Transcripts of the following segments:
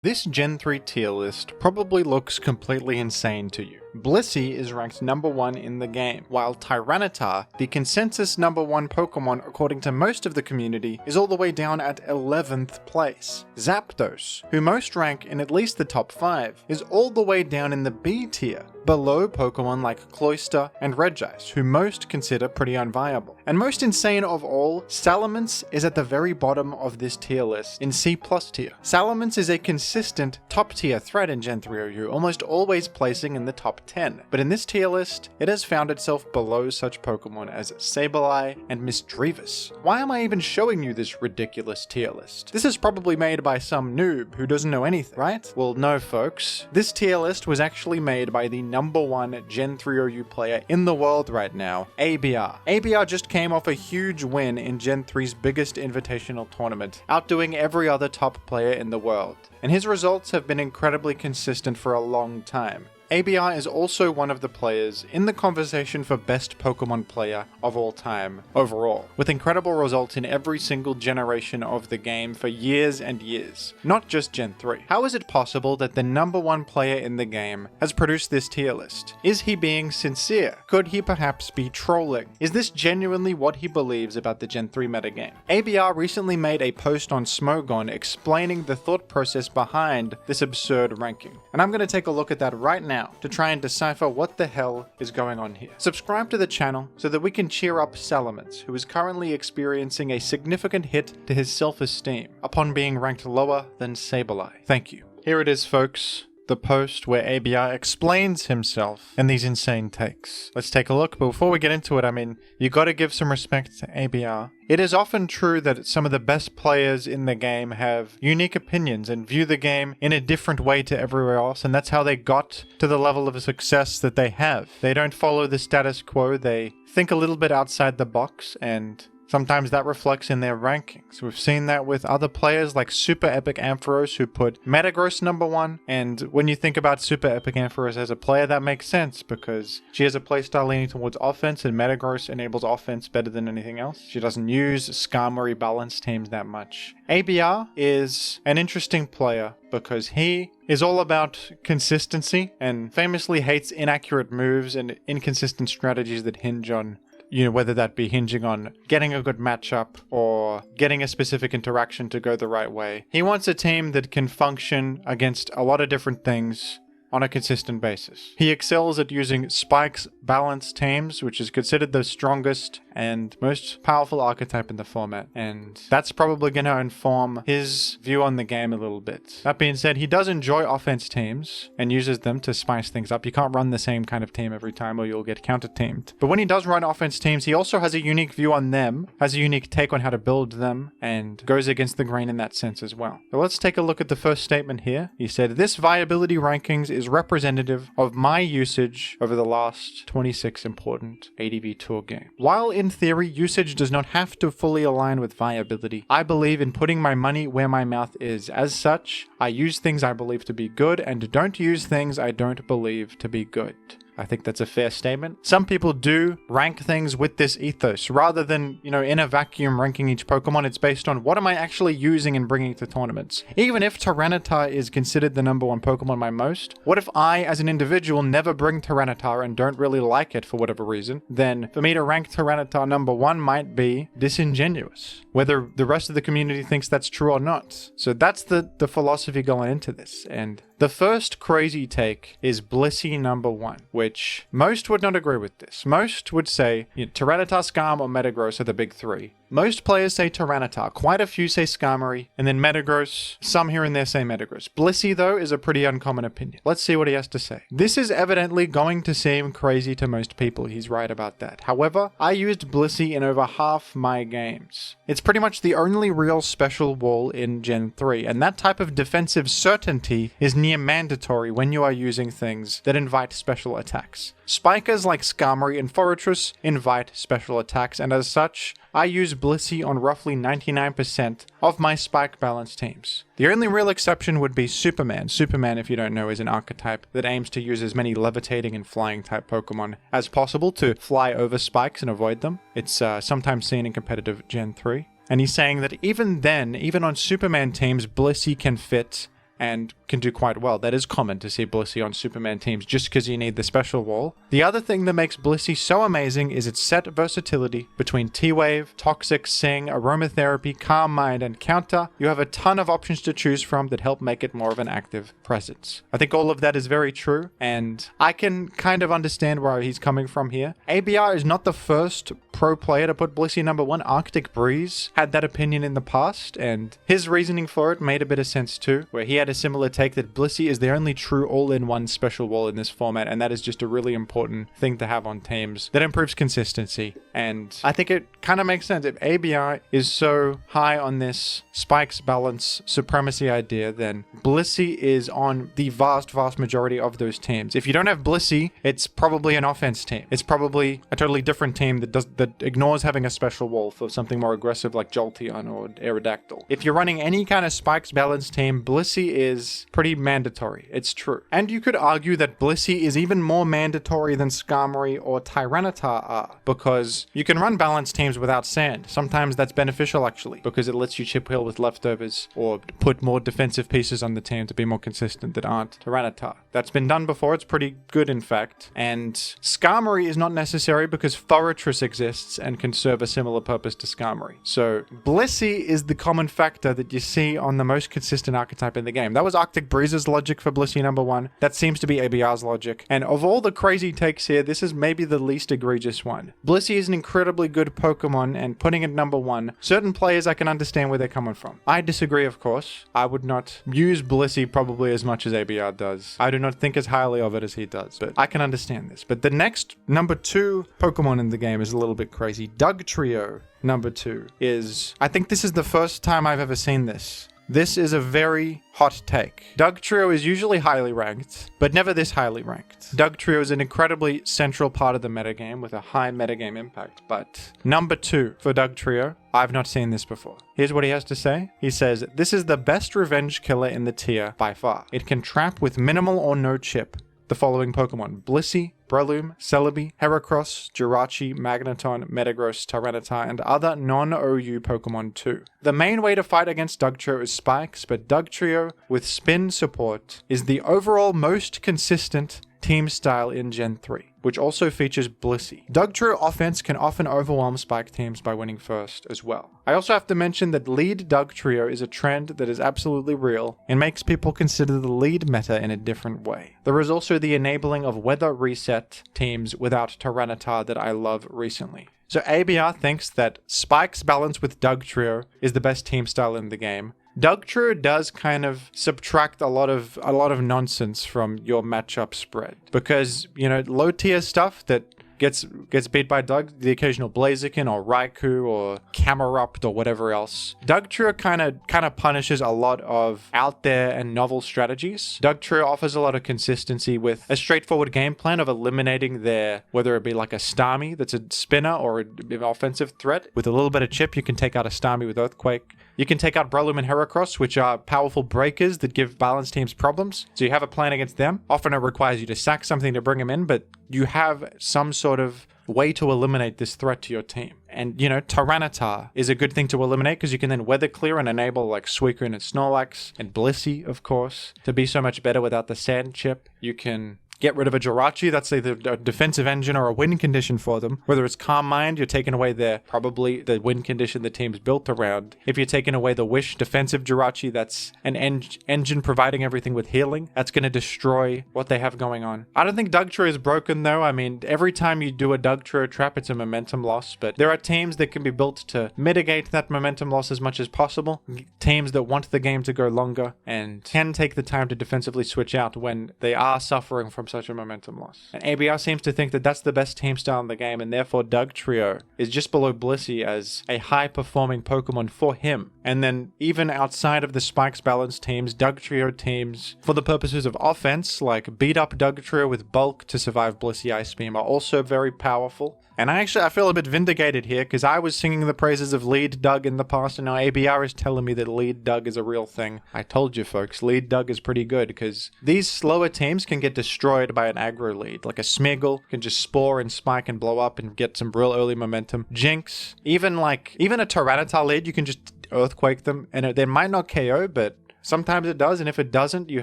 This Gen 3 tier list probably looks completely insane to you. Blissey is ranked number 1 in the game, while Tyranitar, the consensus number 1 Pokemon according to most of the community, is all the way down at 11th place. Zapdos, who most rank in at least the top 5, is all the way down in the B tier, below Pokemon like Cloyster and Regice, who most consider pretty unviable. And most insane of all, Salamence is at the very bottom of this tier list, in C+ tier. Salamence is a consistent top tier threat in Gen 3 OU, almost always placing in the top 10, but in this tier list, it has found itself below such Pokemon as Sableye and Misdreavus. Why am I even showing you this ridiculous tier list? This is probably made by some noob who doesn't know anything, right? Well, no folks. This tier list was actually made by the number 1 Gen 3 OU player in the world right now, ABR. ABR just came off a huge win in Gen 3's biggest invitational tournament, outdoing every other top player in the world, and his results have been incredibly consistent for a long time. ABR is also one of the players in the conversation for best Pokemon player of all time overall, with incredible results in every single generation of the game for years and years, not just Gen 3. How is it possible that the number 1 player in the game has produced this tier list? Is he being sincere? Could he perhaps be trolling? Is this genuinely what he believes about the Gen 3 metagame? ABR recently made a post on Smogon explaining the thought process behind this absurd ranking, and I'm going to take a look at that right now to try and decipher what the hell is going on here. Subscribe to the channel so that we can cheer up Salamence, who is currently experiencing a significant hit to his self-esteem upon being ranked lower than Sableye. Thank you. Here it is, folks. The post where ABR explains himself and these insane takes. Let's take a look, but before we get into it, you gotta give some respect to ABR. It is often true that some of the best players in the game have unique opinions and view the game in a different way to everywhere else, and that's how they got to the level of success that they have. They don't follow the status quo, they think a little bit outside the box, and sometimes that reflects in their rankings. We've seen that with other players like Super Epic Ampharos, who put Metagross number 1. And when you think about Super Epic Ampharos as a player, that makes sense because she has a playstyle leaning towards offense, and Metagross enables offense better than anything else. She doesn't use Skarmory balance teams that much. ABR is an interesting player because he is all about consistency and famously hates inaccurate moves and inconsistent strategies that hinge on whether that be hinging on getting a good matchup or getting a specific interaction to go the right way. He wants a team that can function against a lot of different things on a consistent basis. He excels at using Spike's balanced teams, which is considered the strongest and most powerful archetype in the format, and that's probably going to inform his view on the game a little bit. That being said, he does enjoy offense teams and uses them to spice things up. You can't run the same kind of team every time or you'll get counter-teamed. But when he does run offense teams, he also has a unique view on them, has a unique take on how to build them, and goes against the grain in that sense as well. So let's take a look at the first statement here. He said, "This viability rankings is representative of my usage over the last 26 important ADV Tour games. While in theory, usage does not have to fully align with viability, I believe in putting my money where my mouth is. As such, I use things I believe to be good and don't use things I don't believe to be good." I think that's a fair statement. Some people do rank things with this ethos. Rather than, in a vacuum ranking each Pokemon, it's based on what am I actually using and bringing to tournaments. Even if Tyranitar is considered the number 1 Pokemon by most, what if I, as an individual, never bring Tyranitar and don't really like it for whatever reason? Then for me to rank Tyranitar number 1 might be disingenuous, whether the rest of the community thinks that's true or not. So that's the philosophy going into this. And the first crazy take is Blissey number 1, which most would not agree with this. Most would say Tyranitar, Skarm, or Metagross are the big 3. Most players say Tyranitar, quite a few say Skarmory, and then Metagross, some here and there say Metagross. Blissey, though, is a pretty uncommon opinion. Let's see what he has to say. "This is evidently going to seem crazy to most people." He's right about that. However, I used Blissey in over half my games. It's pretty much the only real special wall in Gen 3, and that type of defensive certainty is near mandatory when you are using things that invite special attacks. Spikers like Skarmory and Forretress invite special attacks, and as such, I use Blissey on roughly 99% of my spike balance teams. The only real exception would be Superman. Superman, if you don't know, is an archetype that aims to use as many levitating and flying type Pokemon as possible to fly over spikes and avoid them. It's sometimes seen in competitive Gen 3. And he's saying that even then, even on Superman teams, Blissey can fit and can do quite well. That is common to see Blissey on Superman teams just because you need the special wall. The other thing that makes Blissey so amazing is its set versatility between T-Wave, Toxic, Sing, Aromatherapy, Calm Mind, and Counter. You have a ton of options to choose from that help make it more of an active presence. I think all of that is very true, and I can kind of understand where he's coming from here. ABR is not the first pro player to put Blissey number 1. Arctic Breeze had that opinion in the past, and his reasoning for it made a bit of sense too, where he had a similar take that Blissey is the only true all-in-one special wall in this format, and that is just a really important thing to have on teams that improves consistency. And I think it kind of makes sense. If ABR is so high on this spikes balance supremacy idea, then Blissey is on the vast majority of those teams. If you don't have Blissey, it's probably an offense team. It's probably a totally different team that ignores having a special wall for something more aggressive like Jolteon or Aerodactyl. If you're running any kind of spikes balance team, Blissey is pretty mandatory. It's true. And you could argue that Blissey is even more mandatory than Skarmory or Tyranitar are, because you can run balanced teams without sand. Sometimes that's beneficial actually, because it lets you chip heal with leftovers or put more defensive pieces on the team to be more consistent that aren't Tyranitar. That's been done before. It's pretty good in fact. And Skarmory is not necessary because Forretress exists and can serve a similar purpose to Skarmory. So Blissey is the common factor that you see on the most consistent archetype in the game. That was Arctic Breeze's logic for Blissey number 1. That seems to be ABR's logic. And of all the crazy takes here, this is maybe the least egregious one. Blissey is an incredibly good Pokemon, and putting it number 1, certain players I can understand where they're coming from. I disagree, of course. I would not use Blissey probably as much as ABR does. I do not think as highly of it as he does, but I can understand this. But the next number 2 Pokemon in the game is a little bit crazy. Dugtrio number 2 is, I think this is the first time I've ever seen this. This is a very hot take. Dugtrio is usually highly ranked, but never this highly ranked. Dugtrio is an incredibly central part of the metagame with a high metagame impact, but number 2 for Dugtrio, I've not seen this before. Here's what he has to say. He says, "This is the best revenge killer in the tier by far. It can trap with minimal or no chip the following Pokemon: Blissey, Breloom, Celebi, Heracross, Jirachi, Magneton, Metagross, Tyranitar, and other non-OU Pokemon too. The main way to fight against Dugtrio is spikes, but Dugtrio with spin support is the overall most consistent team style in Gen 3, which also features Blissey. Dugtrio offense can often overwhelm spike teams by winning first as well. I also have to mention that lead Dugtrio is a trend that is absolutely real and makes people consider the lead meta in a different way. There is also the enabling of weather reset teams without Tyranitar that I love recently. So ABR thinks that spikes balance with Dugtrio is the best team style in the game. Dugtrio does kind of subtract a lot of nonsense from your matchup spread, because, you know, low tier stuff that gets beat by the occasional Blaziken or Raikou or Camerupt or whatever else. Dugtrio kind of punishes a lot of out there and novel strategies. Dugtrio offers a lot of consistency with a straightforward game plan of eliminating their, whether it be like a Starmie that's a spinner or an offensive threat. With a little bit of chip, you can take out a Starmie with Earthquake. You can take out Breloom and Heracross, which are powerful breakers that give balanced teams problems. So you have a plan against them. Often it requires you to sack something to bring them in, but you have some sort of way to eliminate this threat to your team. And, you know, Tyranitar is a good thing to eliminate because you can then weather clear and enable like Suicune and Snorlax and Blissey, of course, to be so much better without the sand chip. You can get rid of a Jirachi, that's either a defensive engine or a win condition for them. Whether it's Calm Mind, you're taking away probably the win condition the team's built around. If you're taking away the Wish defensive Jirachi, that's an engine providing everything with healing. That's going to destroy what they have going on. I don't think Dugtrio is broken though. I mean, every time you do a Dugtrio trap, it's a momentum loss, but there are teams that can be built to mitigate that momentum loss as much as possible. Teams that want the game to go longer and can take the time to defensively switch out when they are suffering from such a momentum loss. And ABR seems to think that that's the best team style in the game, and therefore Dugtrio is just below Blissey as a high-performing Pokemon for him. And then even outside of the spikes balanced teams, Dugtrio teams, for the purposes of offense, like beat up Dugtrio with bulk to survive Blissey Ice Beam, are also very powerful. And I feel a bit vindicated here because I was singing the praises of Lead Dug in the past, and now ABR is telling me that Lead Dug is a real thing. I told you folks, Lead Dug is pretty good because these slower teams can get destroyed by an aggro lead. Like a Smeargle can just spore and spike and blow up and get some real early momentum. Jinx, even a Tyranitar lead, you can just Earthquake them, and they might not KO, but Sometimes it does, and if it doesn't, you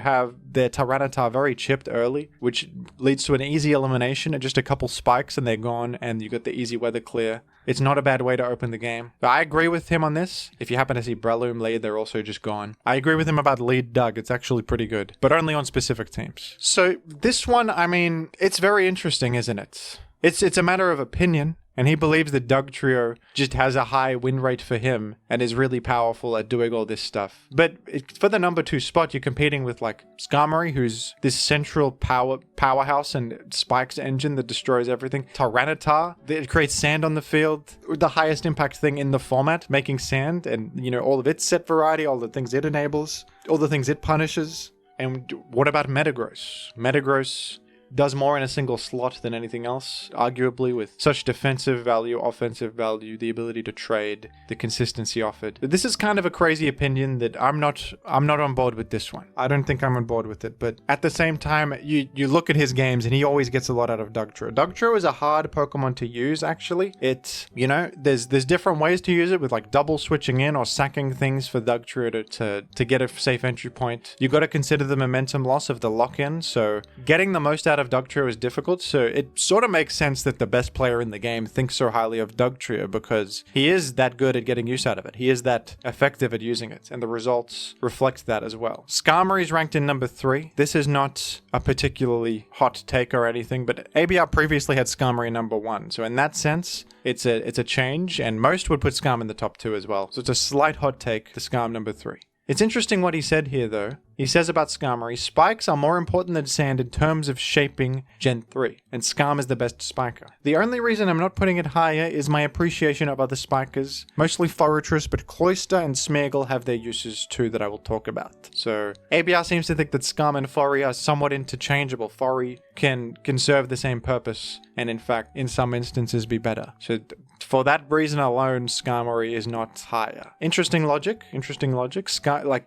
have their Tyranitar very chipped early, which leads to an easy elimination and just a couple spikes and they're gone, and you got the easy weather clear. It's not a bad way to open the game. But I agree with him on this. If you happen to see Breloom lead, they're also just gone. I agree with him about lead Doug. It's actually pretty good, but only on specific teams. So this one, I mean, it's very interesting, isn't it? It's a matter of opinion. And he believes that Dugtrio just has a high win rate for him and is really powerful at doing all this stuff. But for the number 2 spot, you're competing with like Skarmory, who's this central powerhouse and spikes engine that destroys everything. Tyranitar, that creates sand on the field, the highest impact thing in the format, making sand, and you know, all of its set variety, all the things it enables, all the things it punishes. And what about Metagross? Metagross does more in a single slot than anything else, arguably, with such defensive value, offensive value, the ability to trade, the consistency offered. This is kind of a crazy opinion that I'm not on board with this one. I don't think I'm on board with it, but at the same time, you look at his games and he always gets a lot out of Dugtrio. Dugtrio is a hard Pokemon to use, actually. It's, you know, there's different ways to use it with like double switching in or sacking things for Dugtrio to get a safe entry point. You got to consider the momentum loss of the lock-in, so getting the most out of Dugtrio is difficult, so it sort of makes sense that the best player in the game thinks so highly of Dugtrio because he is that good at getting use out of it. He is that effective at using it, and the results reflect that as well. Skarmory is ranked in number 3. This is not a particularly hot take or anything, but ABR previously had Skarmory number 1, so in that sense, it's a change, and most would put Skarm in the top 2 as well. So it's a slight hot take to Skarm number 3. It's interesting what he said here, though. He says about Skarmory, spikes are more important than sand in terms of shaping Gen 3, and Skarm is the best spiker. The only reason I'm not putting it higher is my appreciation of other spikers, mostly Forretress, but Cloyster and Smeargle have their uses too that I will talk about. So, ABR seems to think that Skarm and Forry are somewhat interchangeable. Forry can serve the same purpose, and in fact, in some instances be better. So, for that reason alone, Skarmory is not higher. Interesting logic.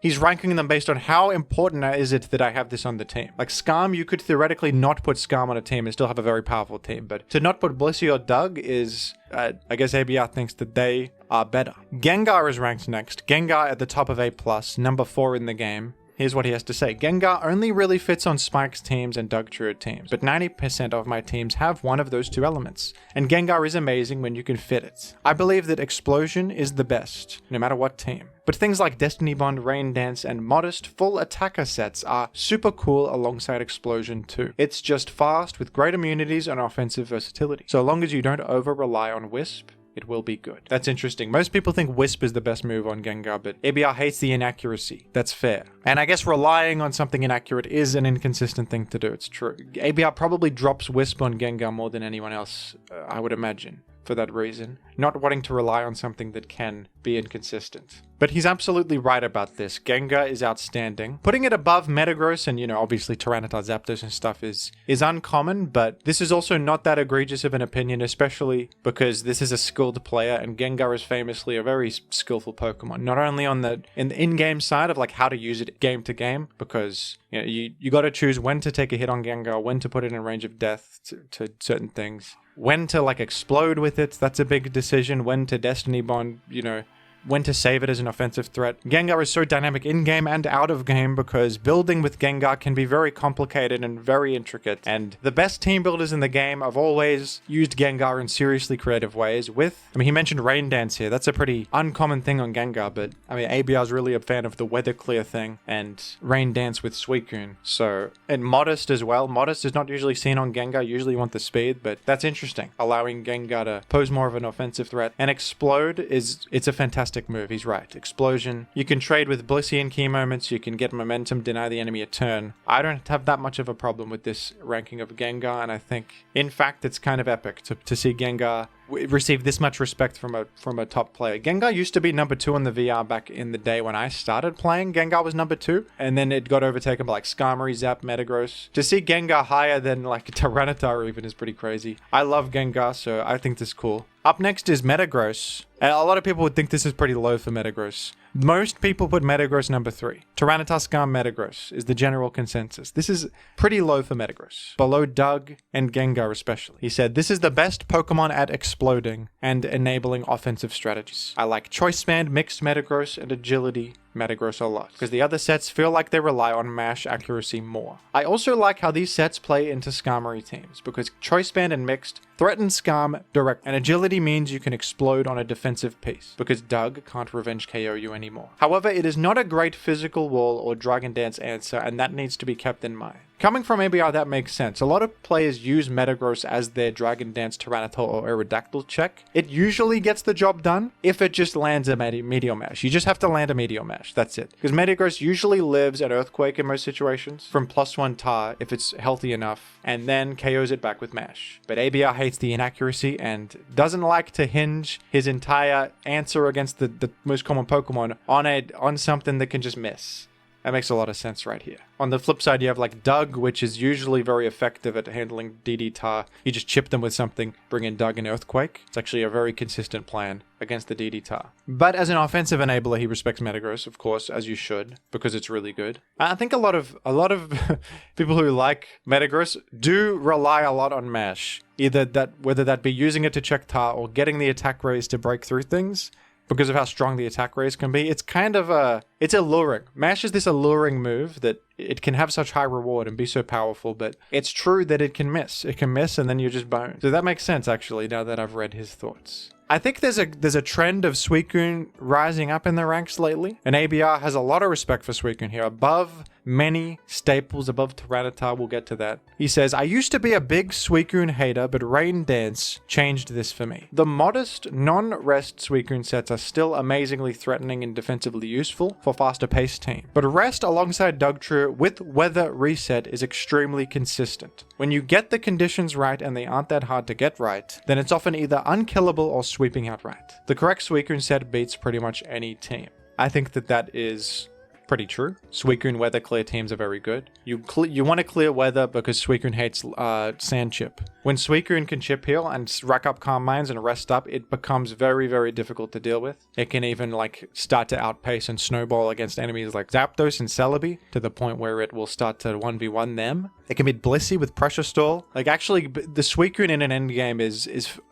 He's ranking them based on how important is it that I have this on the team. Like Skarm, you could theoretically not put Skarm on a team and still have a very powerful team, but to not put Blissey or Doug is, I guess ABR thinks that they are better. Gengar is ranked next. Gengar at the top of A+, number 4 in the game. Here's what he has to say. Gengar only really fits on Spike's teams and Dugtrio teams, but 90% of my teams have one of those 2 elements, and Gengar is amazing when you can fit it. I believe that Explosion is the best, no matter what team. But things like Destiny Bond, Rain Dance, and modest full attacker sets are super cool alongside Explosion too. It's just fast with great immunities and offensive versatility. So long as you don't over-rely on Wisp, it will be good. That's interesting. Most people think Wisp is the best move on Gengar, but ABR hates the inaccuracy. That's fair. And I guess relying on something inaccurate is an inconsistent thing to do. It's true. ABR probably drops Wisp on Gengar more than anyone else, I would imagine, for that reason. Not wanting to rely on something that can be inconsistent. But he's absolutely right about this. Gengar is outstanding. Putting it above Metagross and, you know, obviously Tyranitar, Zapdos and stuff is uncommon, but this is also not that egregious of an opinion, especially because this is a skilled player and Gengar is famously a very skillful Pokemon. Not only on the in-game side of like how to use it game to game, because you know, you got to choose when to take a hit on Gengar, when to put it in range of death to certain things. When to like explode with it, that's a big decision. When to Destiny Bond, you know, when to save it as an offensive threat. Gengar is so dynamic in-game and out of game because building with Gengar can be very complicated and very intricate. And the best team builders in the game have always used Gengar in seriously creative ways he mentioned Rain Dance here. That's a pretty uncommon thing on Gengar, but I mean, ABR is really a fan of the Weather Clear thing and Rain Dance with Suicune. So, and Modest as well. Modest is not usually seen on Gengar. Usually you want the speed, but that's interesting. Allowing Gengar to pose more of an offensive threat. And Explode it's a fantastic move. He's right. Explosion. You can trade with Blissey in key moments. You can get momentum, deny the enemy a turn. I don't have that much of a problem with this ranking of Gengar, and I think, in fact, it's kind of epic to see Gengar receive this much respect from a top player. Gengar used to be number 2 on the VR back in the day when I started playing. Gengar was number 2, and then it got overtaken by like Skarmory, Zap, Metagross. To see Gengar higher than like Tyranitar even is pretty crazy. I love Gengar, so I think this is cool. Up next is Metagross. And a lot of people would think this is pretty low for Metagross. Most people put Metagross number 3. Tyranitar, Skarm, Metagross is the general consensus. This is pretty low for Metagross. Below Doug and Gengar especially. He said, this is the best Pokemon at exploding and enabling offensive strategies. I like Choice Band, Mixed Metagross, and Agility. Metagross a lot, because the other sets feel like they rely on mash accuracy more. I also like how these sets play into Skarmory teams, because Choice Band and Mixed threaten Skarm direct, and Agility means you can explode on a defensive piece, because Doug can't revenge KO you anymore. However, it is not a great physical wall or Dragon Dance answer, and that needs to be kept in mind. Coming from ABR, that makes sense. A lot of players use Metagross as their Dragon Dance, Tyranitar, or Aerodactyl check. It usually gets the job done if it just lands a Meteor Mash. You just have to land a Meteor Mash, that's it. Because Metagross usually lives at Earthquake in most situations, from +1 tar if it's healthy enough, and then KOs it back with Mash. But ABR hates the inaccuracy and doesn't like to hinge his entire answer against the most common Pokemon on something that can just miss. That makes a lot of sense right here. On the flip side, you have like Doug, which is usually very effective at handling DD Tar. You just chip them with something, bring in Doug and Earthquake. It's actually a very consistent plan against the DD Tar. But as an offensive enabler, he respects Metagross, of course, as you should, because it's really good. I think a lot of people who like Metagross do rely a lot on Mash. Whether that be using it to check Tar or getting the attack raise to break through things. Because of how strong the attack raise can be, it's kind of it's alluring. Mash is this alluring move that it can have such high reward and be so powerful, but it's true that it can miss. It can miss and then you're just boned. So that makes sense, actually, now that I've read his thoughts. I think there's a trend of Suicune rising up in the ranks lately, and ABR has a lot of respect for Suicune here, above many staples, above Tyranitar. We'll get to that. He says, I used to be a big Suicune hater, but Rain Dance changed this for me. The modest, non-rest Suicune sets are still amazingly threatening and defensively useful for faster paced team, but rest alongside Dugtrio with Weather Reset is extremely consistent. When you get the conditions right and they aren't that hard to get right, then it's often either unkillable or sweeping outright. The correct Suicune set beats pretty much any team. I think that is pretty true. Suicune weather clear teams are very good. You want to clear weather because Suicune hates sand chip. When Suicune can chip heal and rack up Calm Minds and rest up, it becomes very, very difficult to deal with. It can even start to outpace and snowball against enemies like Zapdos and Celebi to the point where it will start to 1v1 them. It can beat Blissey with Pressure Stall. Actually, the Suicune in an endgame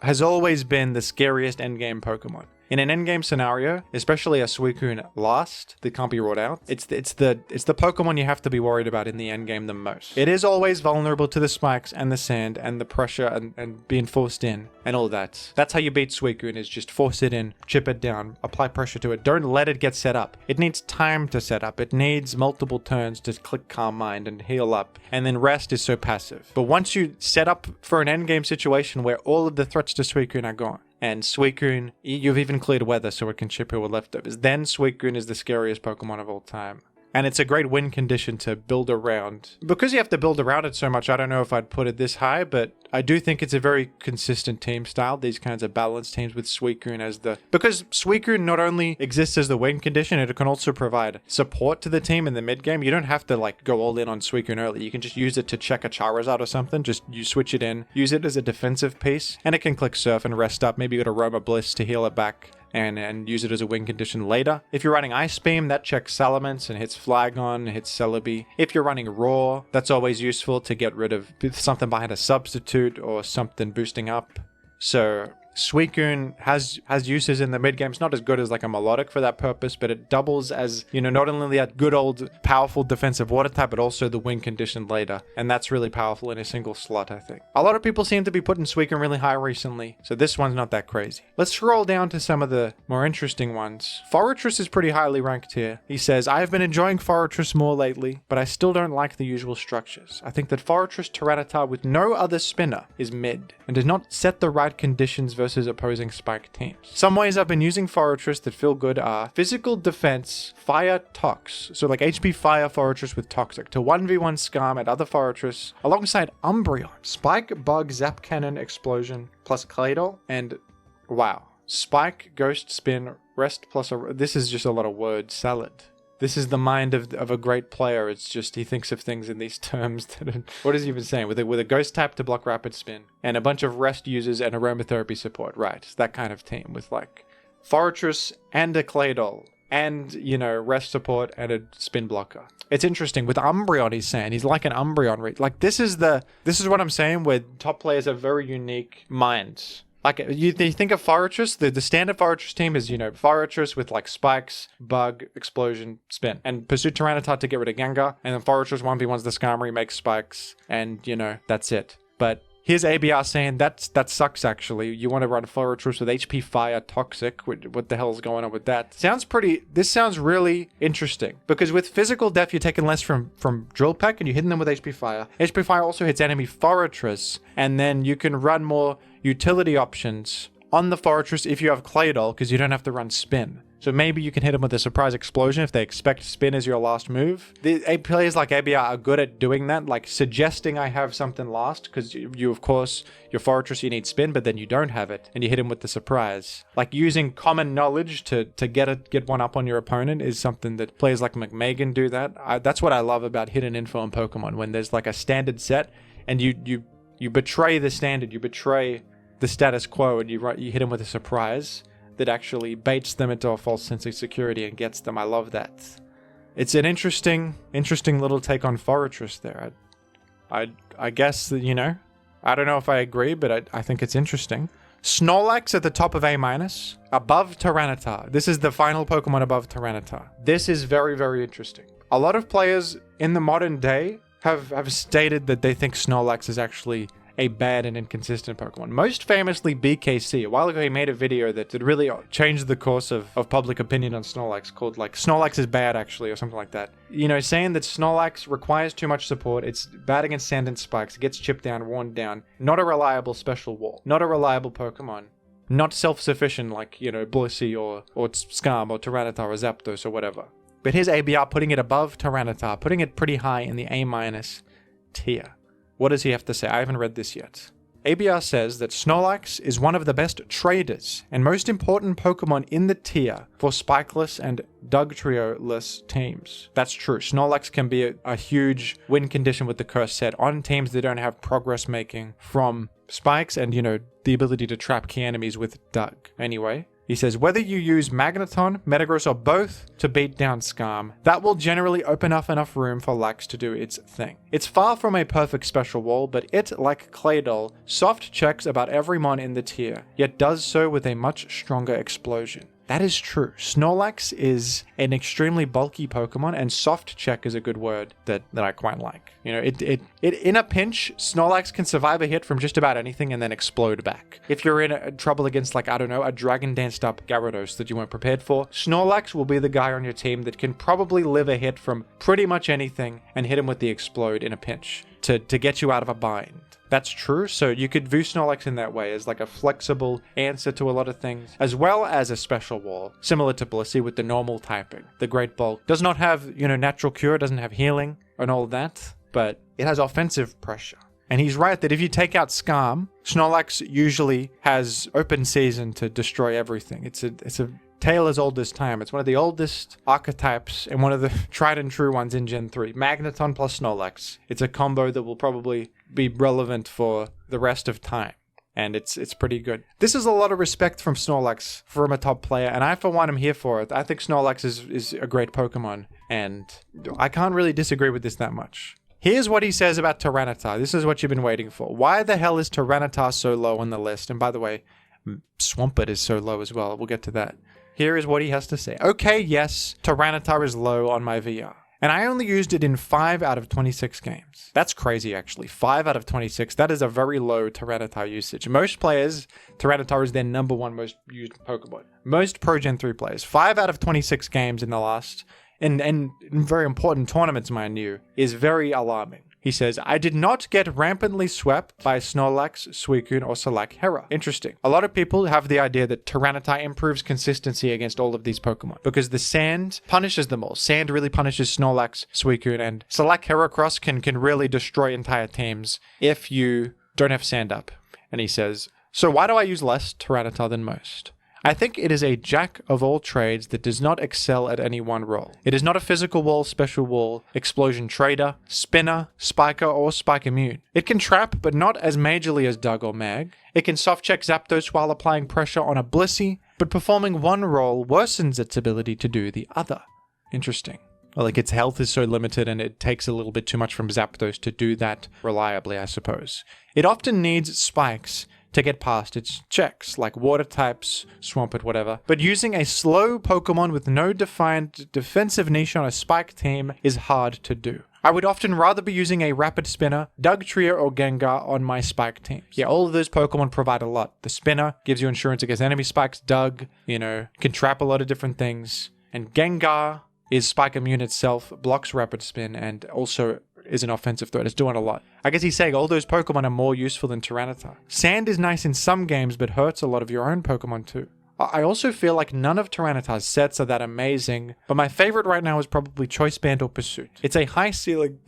has always been the scariest endgame Pokemon. In an endgame scenario, especially a Suicune last that can't be ruled out, it's the Pokemon you have to be worried about in the endgame the most. It is always vulnerable to the spikes and the sand and the pressure and being forced in and all that. That's how you beat Suicune, is just force it in, chip it down, apply pressure to it. Don't let it get set up. It needs time to set up. It needs multiple turns to click Calm Mind and heal up. And then rest is so passive. But once you set up for an endgame situation where all of the threats to Suicune are gone, and Suicune, you've even cleared weather so it can chip heal with leftovers, then Suicune is the scariest Pokemon of all time. And it's a great win condition to build around. Because you have to build around it so much, I don't know if I'd put it this high, but I do think it's a very consistent team style, these kinds of balanced teams with Suicune as because Suicune not only exists as the win condition, it can also provide support to the team in the mid game. You don't have to go all in on Suicune early. You can just use it to check a Charizard or something. Just you switch it in, use it as a defensive piece, and it can click Surf and rest up. Maybe you got a Roma Bliss to heal it back. And use it as a win condition later. If you're running Ice Beam, that checks Salamence and hits Flygon, hits Celebi. If you're running Roar, that's always useful to get rid of something behind a substitute or something boosting up. So Suicune has uses in the mid game. It's not as good as a Melodic for that purpose, but it doubles as, not only that good old powerful defensive water type, but also the win condition later. And that's really powerful in a single slot, I think. A lot of people seem to be putting Suicune really high recently, so this one's not that crazy. Let's scroll down to some of the more interesting ones. Forretress is pretty highly ranked here. He says, I have been enjoying Forretress more lately, but I still don't like the usual structures. I think that Forretress Tyranitar with no other spinner is mid, and does not set the right conditions versus opposing spike teams. Some ways I've been using Forretress that feel good are physical defense, fire tox. So HP fire Forretress with toxic to 1v1 Skarm at other Forretress alongside Umbreon. Spike, bug, zap cannon, explosion plus Claydol, and wow. Spike, ghost, spin, rest plus this is just a lot of word salad. This is the mind of a great player. It's just he thinks of things in these terms. What is he even saying? With a ghost tap to block rapid spin and a bunch of rest users and aromatherapy support. Right, it's that kind of team with Forretress and a Claydol and rest support and a spin blocker. It's interesting with Umbreon. He's saying he's like an Umbreon. This is what I'm saying. Where top players have very unique minds. Like, you think of Forretress, the standard Forretress team is, Forretress with, like, Spikes, Bug, Explosion, Spin. And pursue Tyranitar to get rid of Gengar, and then Forretress 1v1s the Skarmory, makes Spikes, and, that's it. But here's ABR saying that sucks, actually. You want to run Forretress with HP Fire, Toxic. What the hell's going on with that? This sounds really interesting. Because with Physical Def, you're taking less from Drill Peck, and you're hitting them with HP Fire. HP Fire also hits enemy Forretress, and then you can run more utility options on the Forretress if you have Claydol, because you don't have to run Spin. So maybe you can hit them with a Surprise Explosion if they expect Spin as your last move. Players like ABR are good at doing that, like suggesting I have something last, because you of course, your Forretress, you need Spin, but then you don't have it, and you hit him with the Surprise. Like using common knowledge to get one up on your opponent is something that players like McMagan do that. That's what I love about hidden info in Pokemon, when there's like a standard set, and you betray the standard, you betray the status quo, and you hit him with a surprise that actually baits them into a false sense of security and gets them. I love that. It's an interesting little take on Forretress there. I guess that, I don't know if I agree, but I think it's interesting. Snorlax at the top of A-, above Tyranitar. This is the final Pokemon above Tyranitar. This is very, very interesting. A lot of players in the modern day have stated that they think Snorlax is actually a bad and inconsistent Pokemon. Most famously, BKC. A while ago, he made a video that really changed the course of public opinion on Snorlax, called like Snorlax is bad, actually, or something like that. Saying that Snorlax requires too much support, it's bad against Sand and Spikes, it gets chipped down, worn down, not a reliable special wall, not a reliable Pokemon, not self-sufficient like, Blissey or Skarm or Tyranitar or Zapdos or whatever. But here's ABR putting it above Tyranitar, putting it pretty high in the A- tier. What does he have to say? I haven't read this yet. ABR says that Snorlax is one of the best traders and most important Pokemon in the tier for spikeless and Dugtrio-less teams. That's true. Snorlax can be a huge win condition with the curse set on teams that don't have progress making from spikes and, the ability to trap key enemies with Dug. Anyway, he says, whether you use Magneton, Metagross, or both to beat down Skarm, that will generally open up enough room for Lax to do its thing. It's far from a perfect special wall, but it, like Claydol, soft checks about every mon in the tier, yet does so with a much stronger explosion. That is true. Snorlax is an extremely bulky Pokemon, and soft check is a good word that I quite like. It in a pinch, Snorlax can survive a hit from just about anything and then explode back. If you're in trouble against, like, a Dragon Danced Up Gyarados that you weren't prepared for, Snorlax will be the guy on your team that can probably live a hit from pretty much anything and hit him with the explode in a pinch to get you out of a bind. That's true, so you could view Snorlax in that way as like a flexible answer to a lot of things, as well as a special wall, similar to Blissey with the normal typing. The Great Bulk does not have, natural cure, doesn't have healing and all that, but it has offensive pressure. And he's right that if you take out Skarm, Snorlax usually has open season to destroy everything. It's a tale as old as time. It's one of the oldest archetypes and one of the tried and true ones in Gen 3. Magneton plus Snorlax. It's a combo that will probably be relevant for the rest of time. And it's pretty good. This is a lot of respect from Snorlax from a top player, and I for one am here for it. I think Snorlax is a great Pokemon, and I can't really disagree with this that much. Here's what he says about Tyranitar. This is what you've been waiting for. Why the hell is Tyranitar so low on the list? And by the way, Swampert is so low as well. We'll get to that. Here is what he has to say. Okay, yes, Tyranitar is low on my VR. And I only used it in 5 out of 26 games. That's crazy, actually. 5 out of 26. That is a very low Tyranitar usage. Most players, Tyranitar is their number 1 most used Pokemon. Most Pro Gen 3 players. 5 out of 26 games in the last, and very important tournaments, mind you, is very alarming. He says, I did not get rampantly swept by Snorlax, Suicune, or Slaking. Interesting. A lot of people have the idea that Tyranitar improves consistency against all of these Pokemon because the Sand punishes them all. Sand really punishes Snorlax, Suicune, and Slaking can really destroy entire teams if you don't have Sand up. And he says, so why do I use less Tyranitar than most? I think it is a jack of all trades that does not excel at any one role. It is not a physical wall, special wall, explosion trader, spinner, spiker, or spike immune. It can trap, but not as majorly as Dug or Mag. It can soft check Zapdos while applying pressure on a Blissey, but performing one role worsens its ability to do the other. Interesting. Well, like its health is so limited and it takes a little bit too much from Zapdos to do that reliably, I suppose. It often needs spikes to get past its checks, like water types, Swampert, whatever. But using a slow Pokemon with no defined defensive niche on a Spike team is hard to do. I would often rather be using a Rapid Spinner, Dugtrio, or Gengar on my Spike teams. Yeah, all of those Pokemon provide a lot. The Spinner gives you insurance against enemy spikes. Dug, can trap a lot of different things. And Gengar is Spike immune itself, blocks Rapid Spin, and also is an offensive threat. It's doing a lot. I guess he's saying all those Pokemon are more useful than Tyranitar. Sand is nice in some games, but hurts a lot of your own Pokemon too. I also feel like none of Tyranitar's sets are that amazing, but my favorite right now is probably Choice Band or Pursuit. It is a high ceiling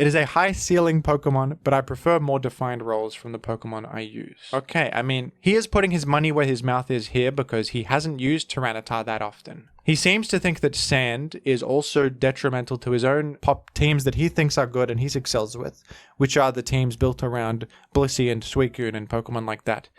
Pokemon, but I prefer more defined roles from the Pokemon I use. Okay, I mean, he is putting his money where his mouth is here because he hasn't used Tyranitar that often. He seems to think that Sand is also detrimental to his own pop teams that he thinks are good and he excels with, which are the teams built around Blissey and Suicune and Pokemon like that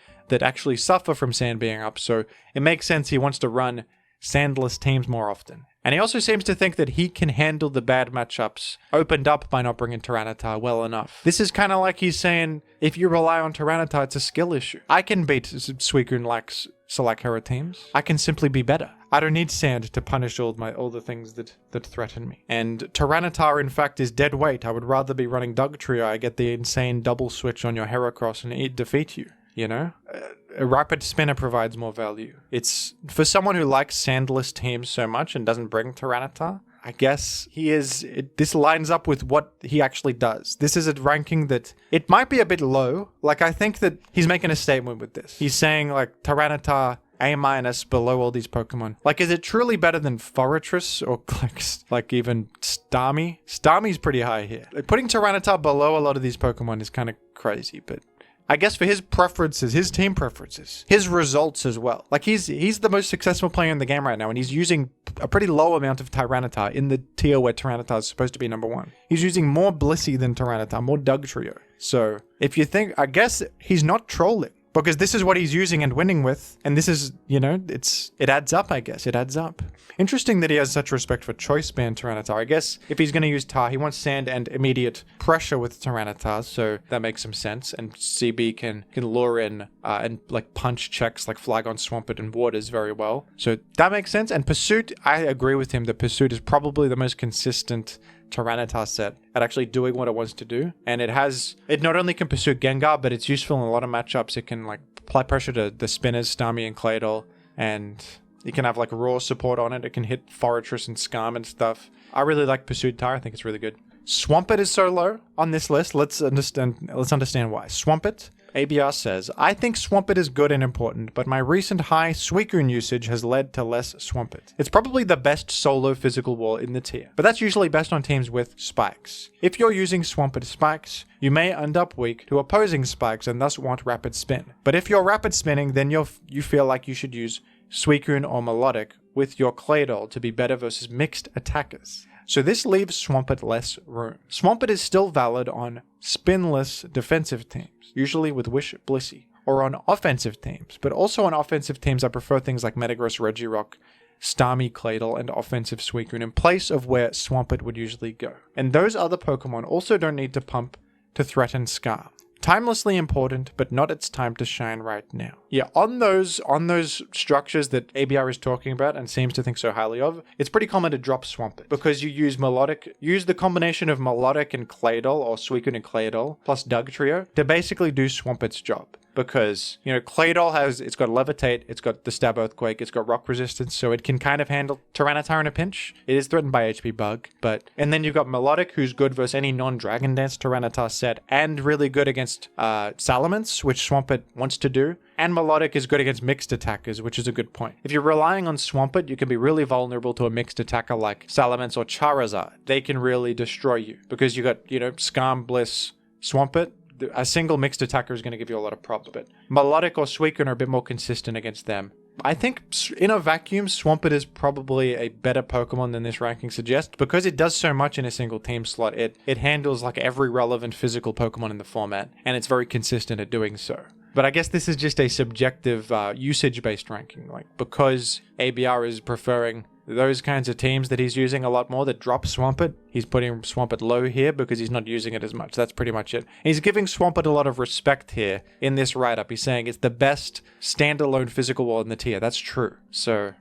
actually suffer from Sand being up, so it makes sense he wants to run sandless teams more often. And he also seems to think that he can handle the bad matchups opened up by not bringing Tyranitar well enough. This is kind of like he's saying, if you rely on Tyranitar, it's a skill issue. I can beat Suicune like Hera teams. I can simply be better. I don't need Sand to punish all the things that threaten me. And Tyranitar, in fact, is dead weight. I would rather be running Dugtrio. I get the insane double switch on your Heracross and it defeat you. A Rapid Spinner provides more value. It's for someone who likes sandless teams so much and doesn't bring Tyranitar. I guess this lines up with what he actually does. This is a ranking that it might be a bit low. Like, I think that he's making a statement with this. He's saying like Tyranitar A- below all these Pokemon. Like, is it truly better than Forretress or like even Starmie? Starmie's pretty high here. Like, putting Tyranitar below a lot of these Pokemon is kind of crazy, but I guess for his preferences, his team preferences, his results as well. Like, he's the most successful player in the game right now, and he's using a pretty low amount of Tyranitar in the tier where Tyranitar is supposed to be number one. He's using more Blissey than Tyranitar, more Dugtrio. So, if you think, I guess he's not trolling, because this is what he's using and winning with, and this is, it adds up, I guess. It adds up. Interesting that he has such respect for Choice Band Tyranitar. I guess if he's going to use Tar, he wants Sand and immediate pressure with Tyranitar, so that makes some sense. And CB can lure in and like punch checks like Flygon, Swampert, and Waters very well. So that makes sense. And Pursuit, I agree with him that Pursuit is probably the most consistent Tyranitar set at actually doing what it wants to do. And it not only can pursue Gengar, but it's useful in a lot of matchups. It can like apply pressure to the Spinners, Starmie and Claydol, and it can have like raw support on it. It can hit Forretress and Skarm and stuff. I really like Pursuit Tar. I think it's really good. Swampert is so low on this list. Let's understand why. Swampert, ABR says, I think Swampert is good and important, but my recent high Suicune usage has led to less Swampert. It's probably the best solo physical wall in the tier, but that's usually best on teams with spikes. If you're using Swampert spikes, you may end up weak to opposing spikes and thus want Rapid Spin. But if you're Rapid Spinning, then you feel like you should use Suicune or Melodic with your Claydol to be better versus mixed attackers. So this leaves Swampert less room. Swampert is still valid on spinless defensive teams, usually with Wish Blissey, or on offensive teams. But also on offensive teams, I prefer things like Metagross, Regirock, Starmie, Claydol, and offensive Suicune in place of where Swampert would usually go. And those other Pokemon also don't need to pump to threaten Skarm. Timelessly important, but not its time to shine right now. Yeah, on those structures that ABR is talking about and seems to think so highly of, it's pretty common to drop Swampert because you use the combination of Melodic and Claydol, or Suicune and Claydol, plus Dugtrio to basically do Swampert's job. Because, Claydol it's got Levitate, it's got the Stab Earthquake, it's got Rock Resistance, so it can kind of handle Tyranitar in a pinch. It is threatened by HP Bug, and then you've got Melodic, who's good versus any non-Dragon Dance Tyranitar set, and really good against Salamence, which Swampert wants to do. And Melodic is good against mixed attackers, which is a good point. If you're relying on Swampert, you can be really vulnerable to a mixed attacker like Salamence or Charizard. They can really destroy you, because you got, Skarm, Bliss, Swampert. A single mixed attacker is going to give you a lot of problems, but Melodic or Suicune are a bit more consistent against them. I think in a vacuum, Swampert is probably a better Pokemon than this ranking suggests, because it does so much in a single team slot. It handles like every relevant physical Pokemon in the format, and it's very consistent at doing so. But I guess this is just a subjective usage-based ranking, like because ABR is preferring those kinds of teams that he's using a lot more that drop Swampert. He's putting Swampert low here because he's not using it as much. That's pretty much it. He's giving Swampert a lot of respect here in this write-up. He's saying it's the best standalone physical wall in the tier. That's true. So,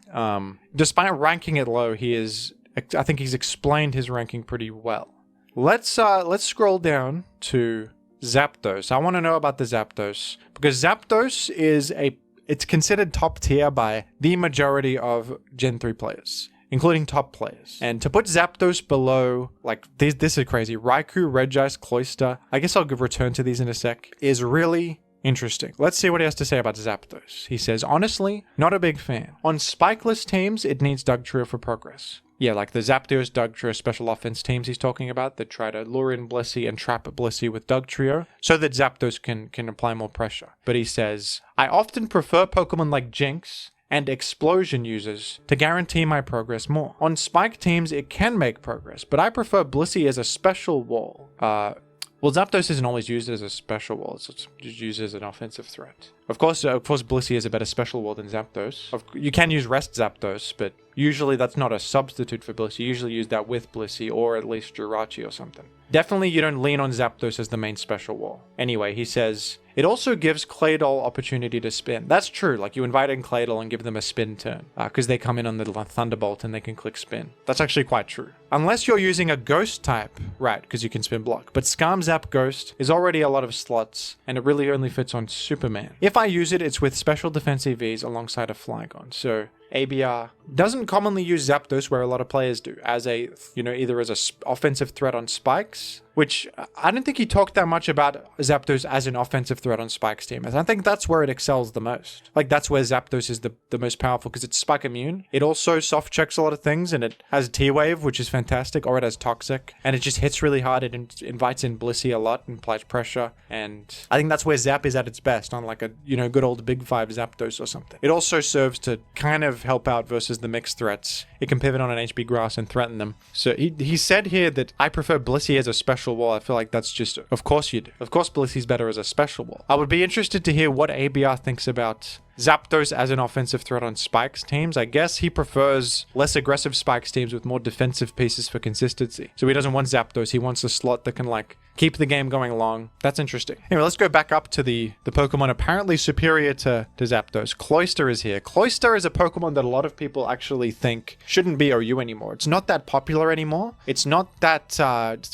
despite ranking it low, I think he's explained his ranking pretty well. Let's scroll down to Zapdos. I want to know about the Zapdos because Zapdos it's considered top tier by the majority of Gen 3 players, including top players. And to put Zapdos below, like, this is crazy. Raikou, Regice, Cloyster, I guess I'll return to these in a sec, is really interesting. Let's see what he has to say about Zapdos. He says, honestly, not a big fan. On spikeless teams, it needs Dugtrio for progress. Yeah, like the Zapdos, Dugtrio special offense teams he's talking about that try to lure in Blissey and trap Blissey with Dugtrio so that Zapdos can apply more pressure. But he says, I often prefer Pokemon like Jinx and Explosion users to guarantee my progress more. On spike teams, it can make progress, but I prefer Blissey as a special wall. Well, Zapdos isn't always used as a special wall, it's just used as an offensive threat. Of course, Blissey is a better special wall than Zapdos. You can use Rest Zapdos, but usually that's not a substitute for Blissey. You usually use that with Blissey, or at least Jirachi or something. Definitely you don't lean on Zapdos as the main special wall. Anyway, he says, it also gives Claydol opportunity to spin. That's true, like you invite in Claydol and give them a spin turn, because they come in on the Thunderbolt and they can click spin. That's actually quite true. Unless you're using a Ghost type, right, because you can spin block. But Zap Ghost is already a lot of slots, and it really only fits on Superman. If I use it, it's with special defensive Vs alongside a Flygon, so ABR doesn't commonly use Zapdos where a lot of players do, as either as a offensive threat on spikes, which I don't think he talked that much about Zapdos as an offensive threat on spikes team. I think that's where it excels the most. Like that's where Zapdos is the most powerful because it's spike immune. It also soft checks a lot of things and it has T-Wave, which is fantastic, or it has Toxic, and it just hits really hard. It invites in Blissey a lot and applies pressure, and I think that's where Zap is at its best on like a good old Big 5 Zapdos or something. It also serves to kind of help out versus the mixed threats. It can pivot on an HB grass and threaten them. So he said here that I prefer Blissey as a special wall. I feel like that's just, of course you do. Of course Blissey's better as a special wall. I would be interested to hear what ABR thinks about Zapdos as an offensive threat on spikes teams. I guess he prefers less aggressive spikes teams with more defensive pieces for consistency. So he doesn't want Zapdos. He wants a slot that can like keep the game going along. That's interesting. Anyway, let's go back up to the Pokemon apparently superior to Zapdos. Cloyster is here. Cloyster is a Pokemon that a lot of people actually think shouldn't be OU anymore. It's not that popular anymore. It's not that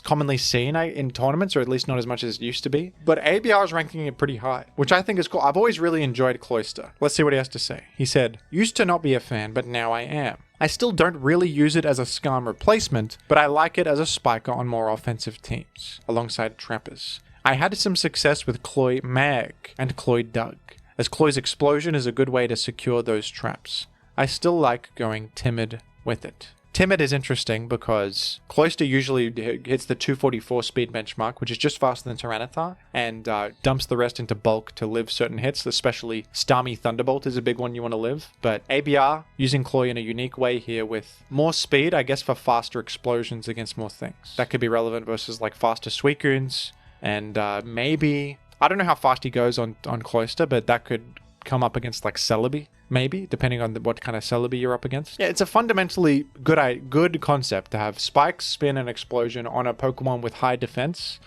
commonly seen in tournaments, or at least not as much as it used to be. But ABR is ranking it pretty high, which I think is cool. I've always really enjoyed Cloyster. Let's see what he has to say. He said, used to not be a fan, but now I am. I still don't really use it as a Skarm replacement, but I like it as a spiker on more offensive teams, alongside trappers. I had some success with Cloy Mag and Cloy Dug, as Cloy's Explosion is a good way to secure those traps. I still like going Timid with it. Timid is interesting because Cloyster usually hits the 244 speed benchmark, which is just faster than Tyranitar, and dumps the rest into bulk to live certain hits, especially Starmie Thunderbolt is a big one you want to live. But ABR, using Cloy in a unique way here with more speed, I guess for faster explosions against more things. That could be relevant versus like faster Suicunes, and maybe, I don't know how fast he goes on Cloyster, but that could come up against like Celebi. Maybe, depending on what kind of Celebi you're up against. Yeah, it's a fundamentally good concept to have Spike, Spin, and Explosion on a Pokemon with high defense.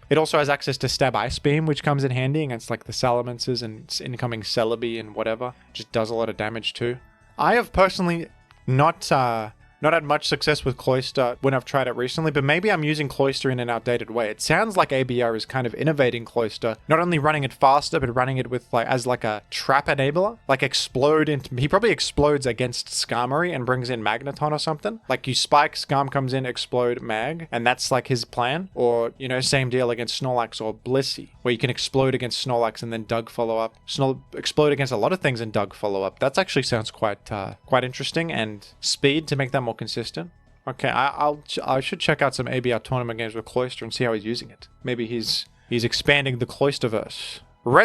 It also has access to Stab Ice Beam, which comes in handy against like the Salamences and incoming Celebi and whatever. Just does a lot of damage too. I have personally not had much success with Cloyster when I've tried it recently, but maybe I'm using Cloyster in an outdated way. It sounds like ABR is kind of innovating Cloyster, not only running it faster, but running it with like as like a trap enabler, like he probably explodes against Skarmory and brings in Magneton or something. Like you spike, Skarm comes in, explode, Mag, and that's like his plan. Or, same deal against Snorlax or Blissey, where you can explode against Snorlax and then Dug follow up. Explode against a lot of things and Dug follow up. That actually sounds quite interesting, and speed to make that more consistent. Okay, I should check out some ABR tournament games with Cloyster and see how he's using it. Maybe he's expanding the Cloysterverse.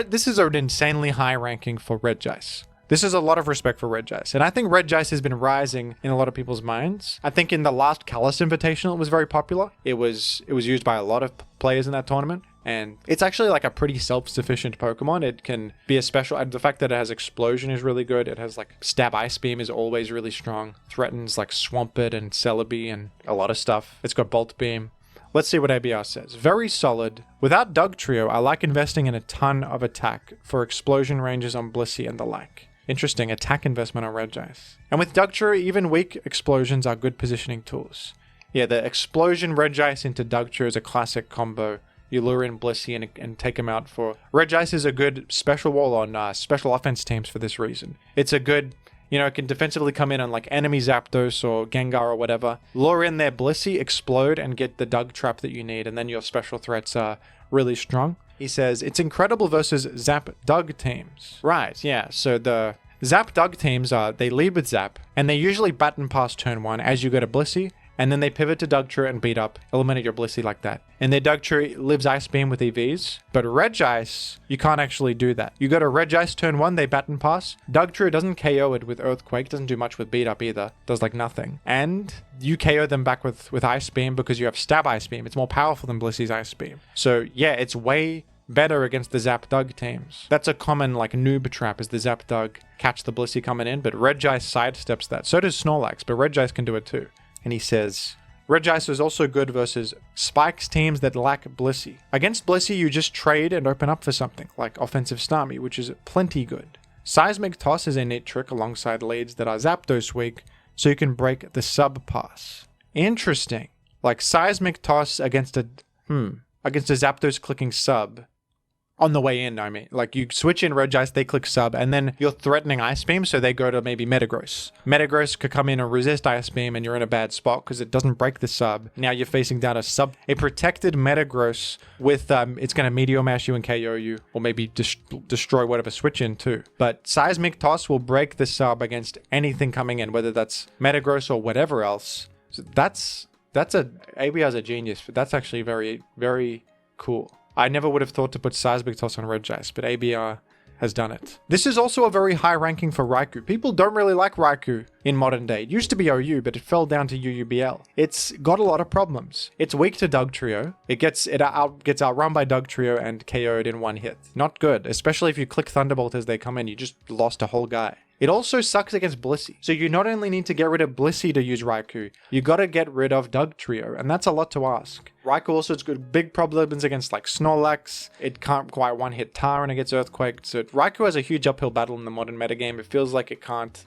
This is an insanely high ranking for Regice. This is a lot of respect for Regice, and I think Regice has been rising in a lot of people's minds. I think in the last Kalos Invitational it was very popular. It was used by a lot of players in that tournament. And it's actually like a pretty self-sufficient Pokemon. It can be a special, and the fact that it has Explosion is really good. It has like Stab Ice Beam is always really strong. Threatens like Swampert and Celebi and a lot of stuff. It's got Bolt Beam. Let's see what ABR says. Very solid. Without Dugtrio, I like investing in a ton of attack for explosion ranges on Blissey and the like. Interesting, attack investment on Regice. And with Dugtrio, even weak explosions are good positioning tools. Yeah, the explosion Regice into Dugtrio is a classic combo. You lure in Blissey and take him out for... Regice is a good special wall on special offense teams for this reason. It's a good... it can defensively come in on like enemy Zapdos or Gengar or whatever. Lure in their Blissey, explode, and get the Dug Trap that you need, and then your special threats are really strong. He says, it's incredible versus Zap Dug teams. Right, yeah, so the Zap Dug teams they lead with Zap, and they usually baton past turn 1 as you go to Blissey, and then they pivot to Dugtrio and beat up, eliminate your Blissey like that. And their Dugtrio lives Ice Beam with EVs, but Regice, you can't actually do that. You go to Regice turn 1, they baton pass. Dugtrio doesn't KO it with Earthquake, doesn't do much with beat up either, does like nothing. And you KO them back with Ice Beam because you have Stab Ice Beam. It's more powerful than Blissey's Ice Beam. So yeah, it's way better against the Zap Dug teams. That's a common like noob trap, is the Zap Dug catch the Blissey coming in, but Regice sidesteps that. So does Snorlax, but Regice can do it too. And he says, Regice is also good versus Spikes teams that lack Blissey. Against Blissey, you just trade and open up for something, like Offensive Starmie, which is plenty good. Seismic Toss is a neat trick alongside leads that are Zapdos weak, so you can break the sub pass. Interesting. Like Seismic Toss against a Zapdos clicking sub. On the way in, I mean. Like, you switch in Regice, they click sub, and then you're threatening Ice Beam, so they go to maybe Metagross. Metagross could come in and resist Ice Beam, and you're in a bad spot because it doesn't break the sub. Now you're facing down a protected Metagross with, it's going to Meteor Mash you and KO you, or maybe destroy whatever switch in too. But Seismic Toss will break the sub against anything coming in, whether that's Metagross or whatever else. So ABR's a genius, but that's actually very, very cool. I never would have thought to put Seismic Toss on Regice, but ABR has done it. This is also a very high ranking for Raikou. People don't really like Raikou in modern day. It used to be OU, but it fell down to UUBL. It's got a lot of problems. It's weak to Dugtrio. It gets outrun by Dugtrio and KO'd in one hit. Not good, especially if you click Thunderbolt as they come in. You just lost a whole guy. It also sucks against Blissey. So you not only need to get rid of Blissey to use Raikou, you gotta get rid of Dugtrio, and that's a lot to ask. Raikou also has good big problems against like Snorlax. It can't quite one-hit Tar and it gets Earthquaked. So Raikou has a huge uphill battle in the modern metagame. It feels like it can't,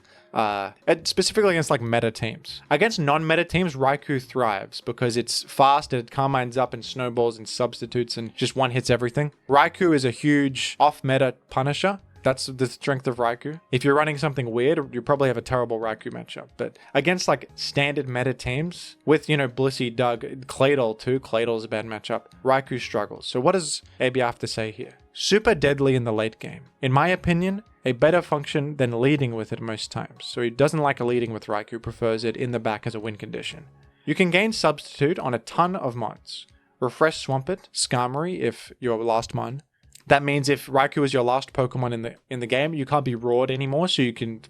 specifically against like meta teams. Against non-meta teams, Raikou thrives because it's fast and it Carmines up and snowballs and substitutes and just one-hits everything. Raikou is a huge off-meta punisher. That's the strength of Raikou. If you're running something weird, you probably have a terrible Raikou matchup. But against like standard meta teams, with, Blissey, Dug, Claydol too, Claydol's a bad matchup, Raikou struggles. So what does ABR have to say here? Super deadly in the late game. In my opinion, a better function than leading with it most times. So he doesn't like a leading with Raikou, prefers it in the back as a win condition. You can gain substitute on a ton of mons. Refresh Swampert, Skarmory if you're last mon. That means if Raikou is your last Pokemon in the game, you can't be roared anymore, so you can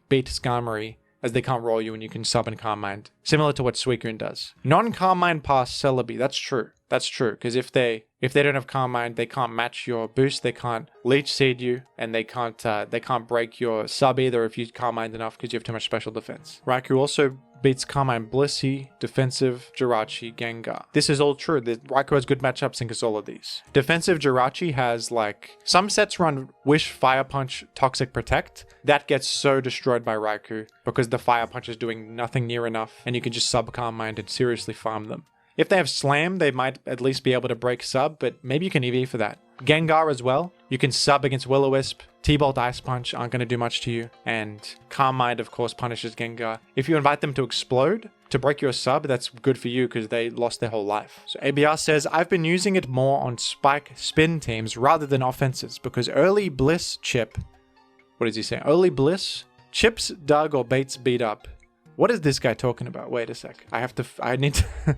beat Skarmory, as they can't roar you and you can sub and Carmine. Similar to what Suicune does. Non-Carmine pass Celebi, that's true. That's true, because if they don't have Carmine, they can't match your boost, they can't Leech Seed you, and they can't break your sub either if you Carmine enough because you have too much special defense. Raikou also beats Carmine Blissey, Defensive Jirachi, Gengar. This is all true. Raikou has good matchups against all of these. Defensive Jirachi has some sets run Wish, Fire Punch, Toxic Protect. That gets so destroyed by Raikou because the Fire Punch is doing nothing near enough and you can just sub Carmine and seriously farm them. If they have Slam, they might at least be able to break sub, but maybe you can EV for that. Gengar as well. You can sub against Will-O-Wisp. T-Bolt, Ice Punch aren't going to do much to you. And Carmine, of course, punishes Gengar. If you invite them to explode, to break your sub, that's good for you because they lost their whole life. So ABR says, I've been using it more on spike spin teams rather than offenses because early Bliss chip... What does he say? Early Bliss chips, Dug, or baits beat up. What is this guy talking about? Wait a sec. I need to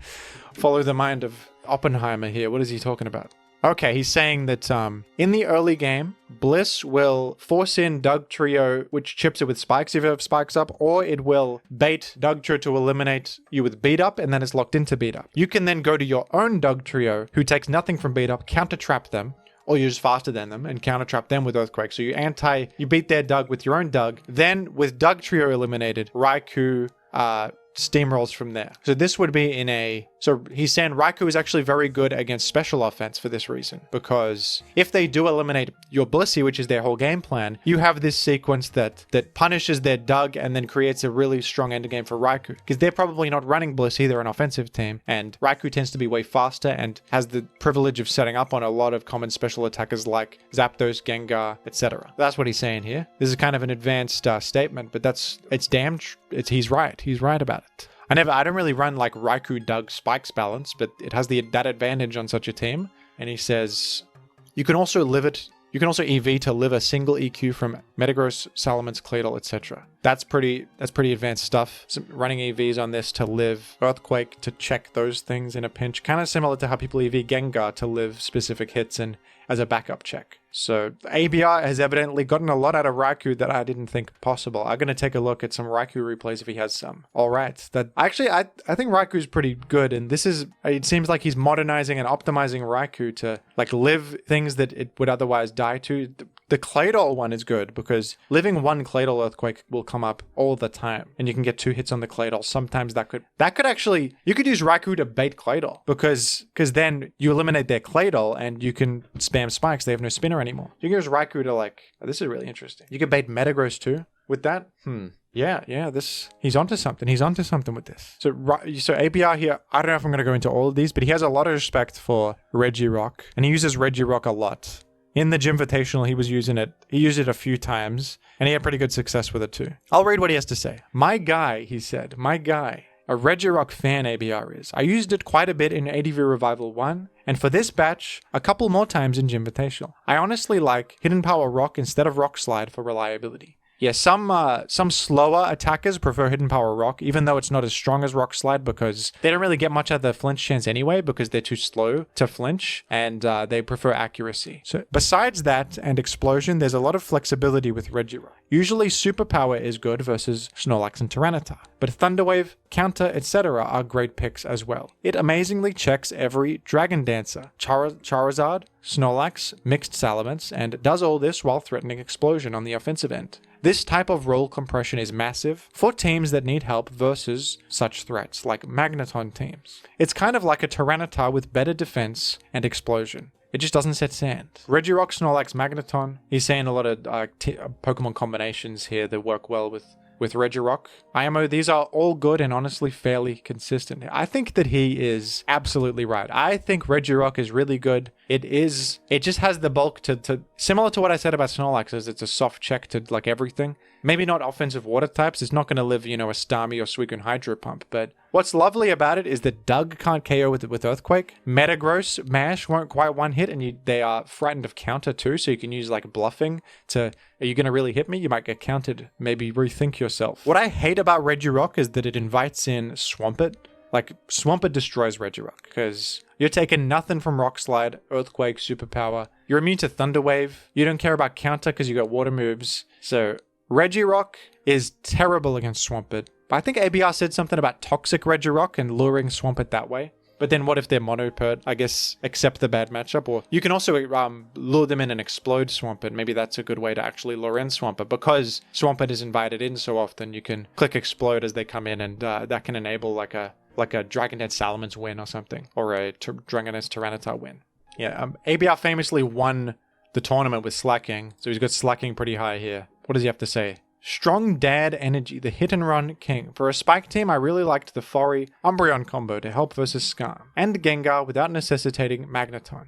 follow the mind of Oppenheimer here. What is he talking about? Okay, he's saying that in the early game, Bliss will force in Dugtrio, which chips it with spikes if you have spikes up, or it will bait Dugtrio to eliminate you with beat up, and then it's locked into beat up. You can then go to your own Dugtrio, who takes nothing from beat up, counter trap them, or you're just faster than them and counter trap them with Earthquake. So you beat their Dug with your own Dug. Then with Dugtrio eliminated, Raikou steamrolls from there. So this would be so he's saying Raikou is actually very good against special offense for this reason, because if they do eliminate your Blissey, which is their whole game plan, you have this sequence that punishes their Dug and then creates a really strong endgame for Raikou, because they're probably not running Blissey, they're an offensive team, and Raikou tends to be way faster and has the privilege of setting up on a lot of common special attackers like Zapdos, Gengar, etc. That's what he's saying here. This is kind of an advanced statement, but he's right. He's right about it. I don't really run like Raikou Dug Spikes balance, but it has that advantage on such a team. And he says you can also EV to live a single EQ from Metagross, Salamence, Claydol, etc. That's pretty advanced stuff. Running EVs on this to live Earthquake to check those things in a pinch. Kind of similar to how people EV Gengar to live specific hits and as a backup check. So ABR has evidently gotten a lot out of Raikou that I didn't think possible. I'm going to take a look at some Raikou replays if he has some. All right. I think Raikou's pretty good, and it seems like he's modernizing and optimizing Raikou to like live things that it would otherwise die to. The Claydol one is good because living one Claydol Earthquake will come up all the time, and you can get 2 hits on the Claydol. Sometimes that could actually, you could use Raikou to bait Claydol because then you eliminate their Claydol and you can spam spikes. They have no spinner anymore. You can use Raikou to this is really interesting. You can bait Metagross too with that. Yeah, he's onto something. He's onto something with this. So ABR here, I don't know if I'm going to go into all of these, but he has a lot of respect for Regirock, and he uses Regirock a lot. In the Gymvitational, he used it a few times, and he had pretty good success with it too. I'll read what he has to say. My guy, he said, a Regirock fan ABR is. I used it quite a bit in ADV Revival 1, and for this batch, a couple more times in Gymvitational. I honestly like Hidden Power Rock instead of Rock Slide for reliability. Yeah, some slower attackers prefer Hidden Power Rock, even though it's not as strong as Rock Slide, because they don't really get much of the flinch chance anyway, because they're too slow to flinch, and they prefer accuracy. So besides that and Explosion, there's a lot of flexibility with Regirock. Usually Superpower is good versus Snorlax and Tyranitar, but Thunderwave, Counter, etc. are great picks as well. It amazingly checks every Dragon Dancer, Charizard, Snorlax, Mixed Salamence, and does all this while threatening Explosion on the offensive end. This type of roll compression is massive for teams that need help versus such threats like Magneton teams. It's kind of like a Tyranitar with better defense and explosion. It just doesn't set sand. Regirock, Snorlax, Magneton. He's saying a lot of Pokemon combinations here that work well with Regirock. IMO, these are all good and honestly fairly consistent. I think that he is absolutely right. I think Regirock is really good. It just has the bulk to similar to what I said about Snorlax, is it's a soft check to like everything. Maybe not offensive water types. It's not going to live, a Starmie or Suicune Hydro Pump. But what's lovely about it is that Dug can't KO with Earthquake. Metagross, Mash won't quite one hit, and they are frightened of counter too. So you can use like bluffing to, are you going to really hit me? You might get countered. Maybe rethink yourself. What I hate about Regirock is that it invites in Swampert. Like, Swampert destroys Regirock because you're taking nothing from Rock Slide, Earthquake, Superpower. You're immune to Thunder Wave. You don't care about counter because you got water moves. So Regirock is terrible against Swampert. But I think ABR said something about toxic Regirock and luring Swampert that way. But then what if they're monopert? I guess accept the bad matchup. Or you can also lure them in and explode Swampert. Maybe that's a good way to actually lure in Swampert. Because Swampert is invited in so often, you can click explode as they come in, and that can enable like a Dragon Dance Salamence win or something. Or a Dragon Dance Tyranitar win. Yeah, ABR famously won the tournament with Slaking. So he's got Slaking pretty high here. What does he have to say? Strong Dad Energy, the hit and run king. For a spike team, I really liked the Forretress Umbreon combo to help versus Skarm, and Gengar without necessitating Magneton.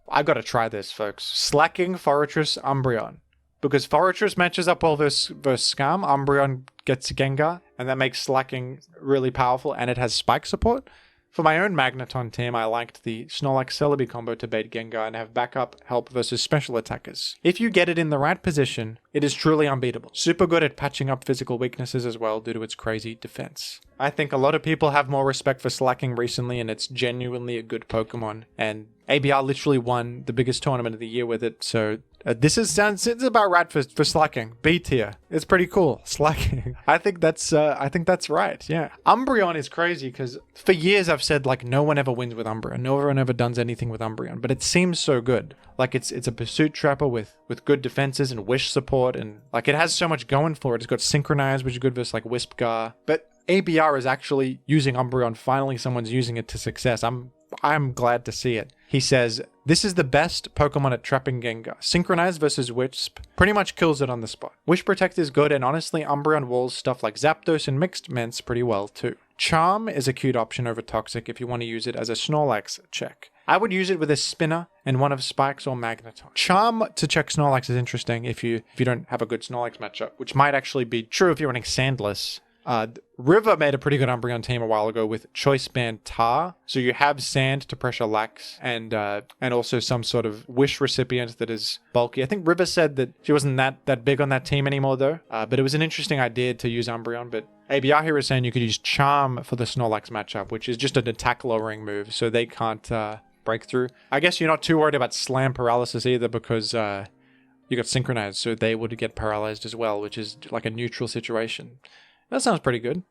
I've got to try this, folks. Slaking, Forretress, Umbreon. Because Forretress matches up well versus Skarm, Umbreon gets Gengar, and that makes Slaking really powerful, and it has spike support. For my own Magneton team, I liked the Snorlax Celebi combo to bait Gengar and have backup help versus special attackers. If you get it in the right position, it is truly unbeatable. Super good at patching up physical weaknesses as well due to its crazy defense. I think a lot of people have more respect for Slaking recently, and it's genuinely a good Pokemon. And ABR literally won the biggest tournament of the year with it, so this it's about right for Slaking. B tier. It's pretty cool. Slaking. I think that's right. Yeah. Umbreon is crazy because for years I've said like no one ever wins with Umbreon. No one ever does anything with Umbreon, but it seems so good. Like it's a pursuit trapper with good defenses and wish support, and like it has so much going for it. It's got Synchronize, which is good versus like Whispgar. But ABR is actually using Umbreon. Finally, someone's using it to success. I'm glad to see it. He says, this is the best Pokemon at trapping Gengar. Synchronize versus Wisp pretty much kills it on the spot. Wish Protect is good, and honestly, Umbreon walls stuff like Zapdos and Mixed Mints pretty well too. Charm is a cute option over Toxic if you want to use it as a Snorlax check. I would use it with a Spinner and one of Spikes or Magneton. Charm to check Snorlax is interesting if you don't have a good Snorlax matchup, which might actually be true if you're running Sandless. River made a pretty good Umbreon team a while ago with Choice Band Tar. So you have Sand to pressure Lax and also some sort of Wish recipient that is bulky. I think River said that she wasn't that big on that team anymore though. But it was an interesting idea to use Umbreon. But ABR here is saying you could use Charm for the Snorlax matchup, which is just an attack lowering move, so they can't break through. I guess you're not too worried about Slam Paralysis either because you got Synchronized, so they would get paralyzed as well, which is like a neutral situation. That sounds pretty good.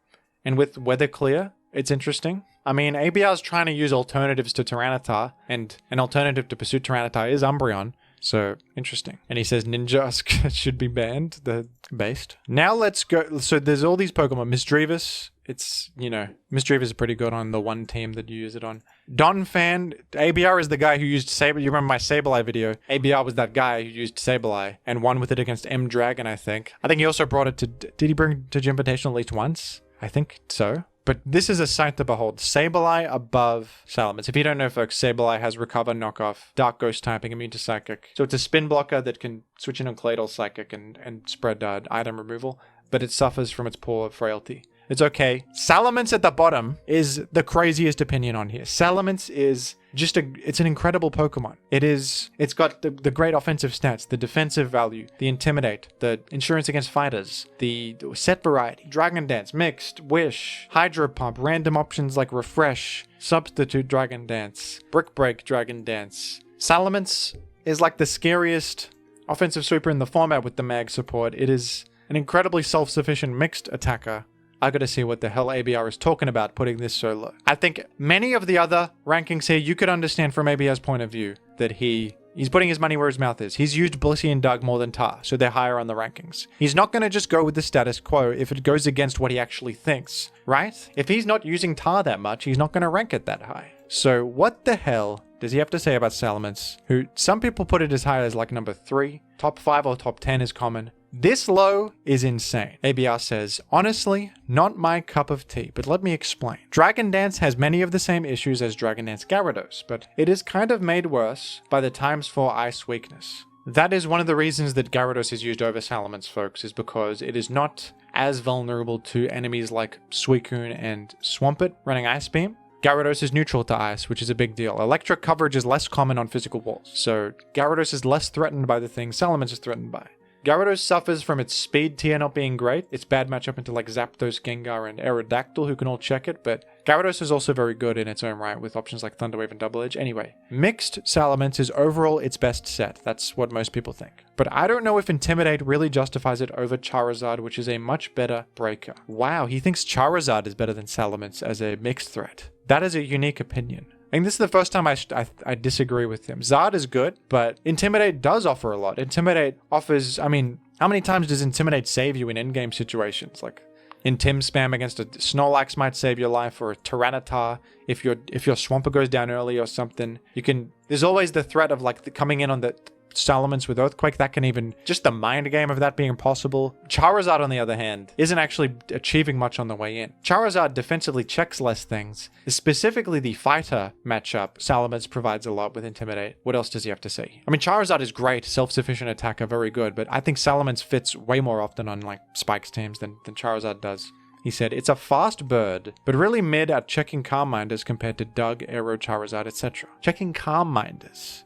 And with Weather Clear, it's interesting. I mean, ABR is trying to use alternatives to Tyranitar, and an alternative to Pursuit Tyranitar is Umbreon. So, interesting. And he says Ninjask should be banned, the based. Now let's go. So there's all these Pokemon. Misdreavus, Misdreavus is pretty good on the one team that you use it on. Donphan, ABR is the guy who used Sableye. You remember my Sableye video? ABR was that guy who used Sableye and won with it against M Dragon, I think. I think he also brought it to, did he bring to Gym Invitational at least once? I think so. But this is a sight to behold. Sableye above Salamence. If you don't know, folks, Sableye has Recover, Knockoff, Dark Ghost typing, Immune to Psychic. So it's a spin blocker that can switch in on Claydol Psychic and spread item removal, but it suffers from its poor frailty. It's okay. Salamence at the bottom is the craziest opinion on here. Salamence is just it's an incredible Pokemon. It's got the great offensive stats, the defensive value, the Intimidate, the Insurance Against Fighters, the set variety, Dragon Dance, Mixed, Wish, Hydro Pump, random options like Refresh, Substitute Dragon Dance, Brick Break Dragon Dance. Salamence is like the scariest offensive sweeper in the format with the mag support. It is an incredibly self-sufficient mixed attacker. I gotta see what the hell ABR is talking about putting this so low. I think many of the other rankings here, you could understand from ABR's point of view that he's putting his money where his mouth is. He's used Blissey and Doug more than Tar, so they're higher on the rankings. He's not gonna just go with the status quo if it goes against what he actually thinks, right? If he's not using Tar that much, he's not gonna rank it that high. So what the hell does he have to say about Salamence, who some people put it as high as like number 3, top 5 or top 10 is common. This low is insane. ABR says, honestly, not my cup of tea, but let me explain. Dragon Dance has many of the same issues as Dragon Dance Gyarados, but it is kind of made worse by the ×4 ice weakness. That is one of the reasons that Gyarados is used over Salamence, folks, is because it is not as vulnerable to enemies like Suicune and Swampert running Ice Beam. Gyarados is neutral to ice, which is a big deal. Electric coverage is less common on physical walls, so Gyarados is less threatened by the things Salamence is threatened by. Gyarados suffers from its speed tier not being great. It's bad matchup into like Zapdos, Gengar, and Aerodactyl, who can all check it, but Gyarados is also very good in its own right with options like Thunderwave and Double Edge. Anyway, mixed Salamence is overall its best set. That's what most people think. But I don't know if Intimidate really justifies it over Charizard, which is a much better breaker. Wow, he thinks Charizard is better than Salamence as a mixed threat. That is a unique opinion. I think this is the first time I disagree with him. Zard is good, but Intimidate does offer a lot. Intimidate offers, I mean, how many times does Intimidate save you in in-game situations? Like, Intim spam against a Snorlax might save your life, or a Tyranitar. If your Swampert goes down early or something, there's always the threat of like coming in on the Salamence with Earthquake. That can even, just the mind game of that being possible. Charizard, on the other hand, isn't actually achieving much on the way in. Charizard defensively checks less things. Specifically the fighter matchup, Salamence provides a lot with Intimidate. What else does he have to say? I mean, Charizard is great, self-sufficient attacker, very good, but I think Salamence fits way more often on like Spike's teams than Charizard does. He said, it's a fast bird, but really mid at checking Calm Minders compared to Doug, Aero, Charizard, etc. Checking Calm Minders.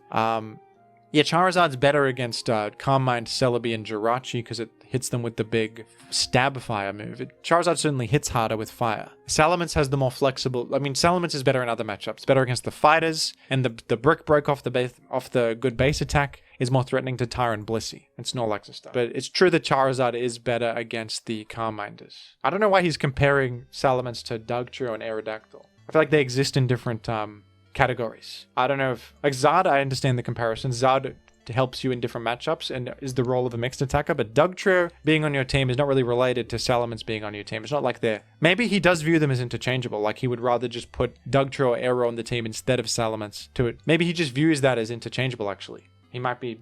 Yeah, Charizard's better against Calm Mind, Celebi, and Jirachi because it hits them with the big stab fire move. Charizard certainly hits harder with fire. Salamence has the more flexible... I mean, Salamence is better in other matchups. Better against the fighters, and the Brick Break off the good base attack is more threatening to Tyre and Blissey and Snorlax and stuff. But it's true that Charizard is better against the Calm Minders. I don't know why he's comparing Salamence to Dugtrio and Aerodactyl. I feel like they exist in different... categories. I don't know if... Like Zard, I understand the comparison. Zard helps you in different matchups and is the role of a mixed attacker, but Dugtrio being on your team is not really related to Salamence being on your team. It's not like they're... Maybe he does view them as interchangeable, like he would rather just put Dugtrio or Aero on the team instead of Salamence to it. Maybe he just views that as interchangeable, actually. He might be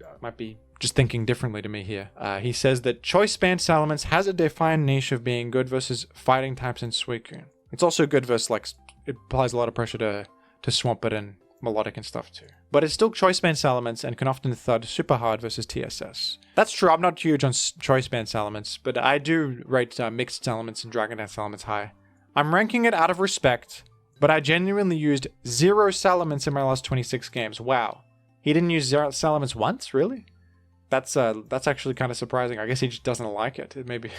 just thinking differently to me here. He says that Choice Band Salamence has a defined niche of being good versus fighting types in Suicune. It's also good versus, like, it applies a lot of pressure to Swampert and Melodic and stuff too. But it's still Choice Band Salamence and can often thud super hard versus TSS. That's true, I'm not huge on Choice Band Salamence, but I do rate Mixed Salamence and Dragon Dance Salamence high. I'm ranking it out of respect, but I genuinely used 0 Salamence in my last 26 games. Wow. He didn't use Salamence once? Really? That's actually kind of surprising. I guess he just doesn't like it. Maybe.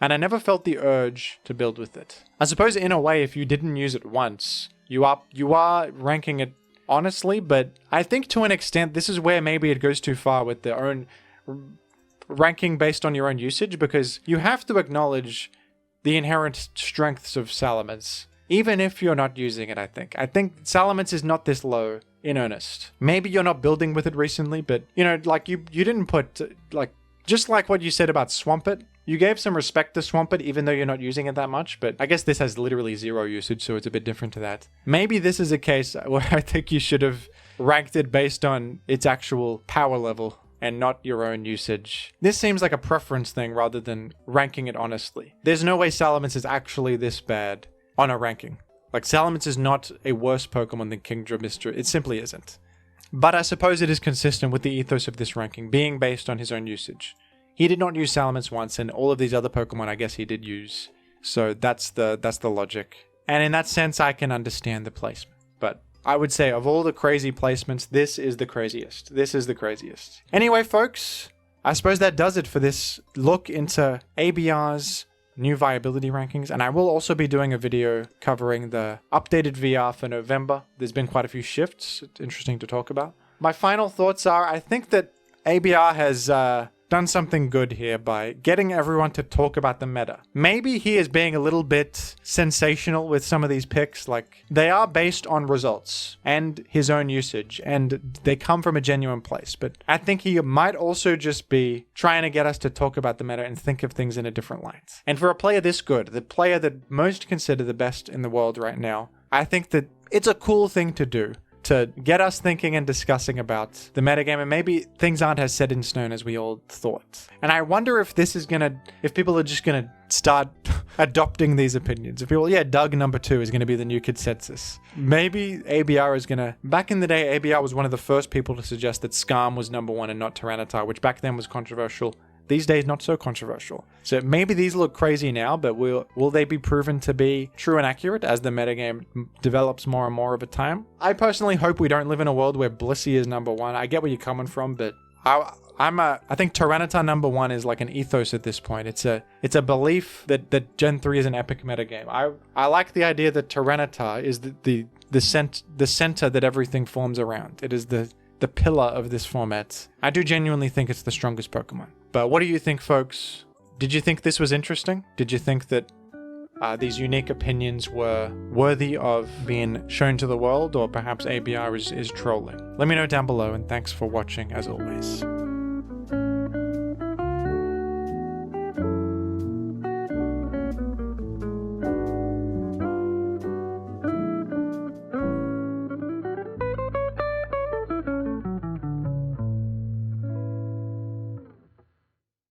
And I never felt the urge to build with it. I suppose in a way, if you didn't use it once, you are ranking it honestly, but I think to an extent, this is where maybe it goes too far with their own ranking based on your own usage, because you have to acknowledge the inherent strengths of Salamence, even if you're not using it, I think. I think Salamence is not this low in earnest. Maybe you're not building with it recently, but, you know, like you didn't put, like, just like what you said about Swampert, you gave some respect to Swampert even though you're not using it that much, but I guess this has literally 0 usage, so it's a bit different to that. Maybe this is a case where I think you should have ranked it based on its actual power level and not your own usage. This seems like a preference thing rather than ranking it honestly. There's no way Salamence is actually this bad on a ranking. Like, Salamence is not a worse Pokemon than Kingdra, Misdreavus. It simply isn't. But I suppose it is consistent with the ethos of this ranking, being based on his own usage. He did not use Salamence once, and all of these other Pokemon I guess he did use. So that's the logic. And in that sense, I can understand the placement. But I would say of all the crazy placements, this is the craziest. This is the craziest. Anyway, folks, I suppose that does it for this look into ABR's new viability rankings, and I will also be doing a video covering the updated VR for November. There's been quite a few shifts. It's interesting to talk about. My final thoughts are, I think that ABR has done something good here by getting everyone to talk about the meta. Maybe he is being a little bit sensational with some of these picks. Like, they are based on results and his own usage, and they come from a genuine place. But I think he might also just be trying to get us to talk about the meta and think of things in a different light. And for a player this good, the player that most consider the best in the world right now, I think that it's a cool thing to do, to get us thinking and discussing about the metagame, and maybe things aren't as set in stone as we all thought. And I wonder if this is if people are just gonna start adopting these opinions. If people, Doug number 2 is gonna be the new consensus. Maybe ABR is gonna... Back in the day, ABR was one of the first people to suggest that Skarm was number 1 and not Tyranitar, which back then was controversial. These days, not so controversial. So maybe these look crazy now, but will they be proven to be true and accurate as the metagame develops more and more over time? I personally hope we don't live in a world where Blissey is number 1. I get where you're coming from, but I think Tyranitar number 1 is like an ethos at this point. It's a belief that Gen 3 is an epic metagame. I like the idea that Tyranitar is the center that everything forms around. It is the pillar of this format. I do genuinely think it's the strongest Pokemon. But what do you think, folks? Did you think this was interesting? Did you think that these unique opinions were worthy of being shown to the world, or perhaps ABR is trolling? Let me know down below, and thanks for watching as always.